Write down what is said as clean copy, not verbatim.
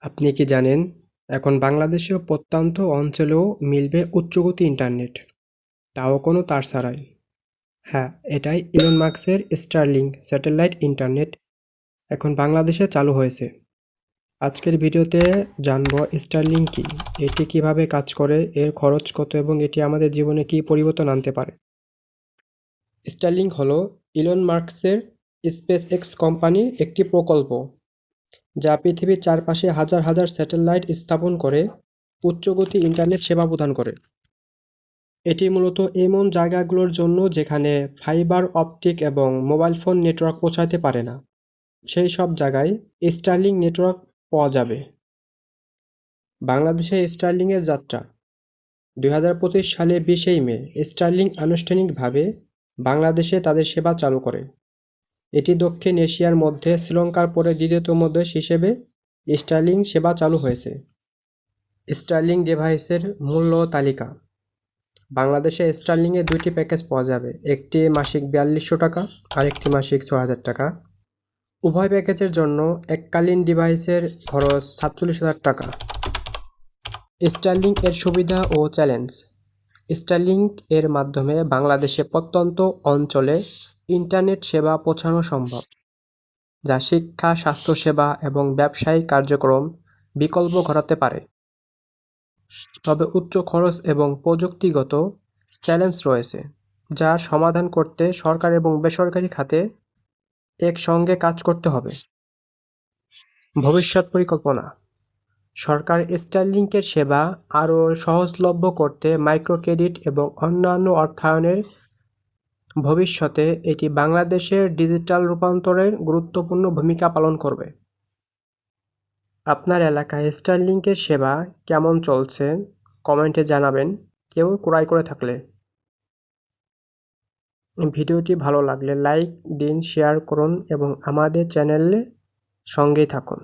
আপনি কি জানেন, এখন বাংলাদেশের প্রত্যন্ত অঞ্চলেও মিলবে উচ্চগতি ইন্টারনেট, তাও কোনো তার ছাড়াই। হ্যাঁ, এটাই ইলন মাস্কের স্টারলিংক স্যাটেলাইট ইন্টারনেট এখন বাংলাদেশে চালু হয়েছে। আজকের ভিডিওতে জানবো স্টারলিংক কি, এটি কিভাবে কাজ করে, এর খরচ কত এবং এটি আমাদের জীবনে কী পরিবর্তন আনতে পারে। স্টারলিংক হলো ইলন মাস্কের স্পেস এক্স কোম্পানির একটি প্রকল্প, যা পৃথিবীর চারপাশে হাজার হাজার স্যাটেলাইট স্থাপন করে উচ্চগতি ইন্টারনেট সেবা প্রদান করে। এটি মূলত এমন জায়গাগুলোর জন্য যেখানে ফাইবার অপটিক এবং মোবাইল ফোন নেটওয়ার্ক পৌঁছাতে পারে না, সেই সব জায়গায় স্টারলিংক নেটওয়ার্ক পাওয়া যাবে। বাংলাদেশে স্টারলিংকের যাত্রা 2025 সালে 20 মে স্টারলিংক আনুষ্ঠানিকভাবে বাংলাদেশে তাদের সেবা চালু করে। এটি দক্ষিণ এশিয়ার মধ্যে শ্রীলঙ্কার পরে দ্বিতীয়তম দেশ হিসেবে স্টারলিংক সেবা চালু হয়েছে। স্টারলিংক ডিভাইসের মূল্য তালিকা। বাংলাদেশে স্টারলিংকের দুইটি প্যাকেজ পাওয়া যাবে, একটি মাসিক 4200 টাকা আর একটি মাসিক 6000 টাকা। উভয় প্যাকেজের জন্য এককালীন ডিভাইসের খরচ 47,000 টাকা। স্টারলিংক এর সুবিধা ও চ্যালেঞ্জ। স্টারলিংক এর মাধ্যমে বাংলাদেশে প্রত্যন্ত অঞ্চলে ইন্টারনেট সেবা পৌঁছানো সম্ভব, যা শিক্ষা, স্বাস্থ্যসেবা এবং ব্যবসায়িক কার্যক্রম বিকল্প ঘটাতে পারে। তবে উচ্চ খরচ এবং প্রযুক্তিগত চ্যালেঞ্জ রয়েছে, যার সমাধান করতে সরকার এবং বেসরকারি খাতে একসঙ্গে কাজ করতে হবে। ভবিষ্যৎ পরিকল্পনা। সরকার স্টারলিংকের সেবা আরও সহজলভ্য করতে মাইক্রোক্রেডিট এবং অন্যান্য অর্থায়নের ভবিষ্যতে এটি বাংলাদেশের ডিজিটাল রূপান্তরের গুরুত্বপূর্ণ ভূমিকা পালন করবে। আপনার এলাকায় স্টারলিংকের সেবা কেমন চলছে কমেন্টে জানাবেন, কেউ ক্রয় করে থাকলে। ভিডিওটি ভালো লাগলে লাইক দিন, শেয়ার করুন এবং আমাদের চ্যানেলে সঙ্গেই থাকুন।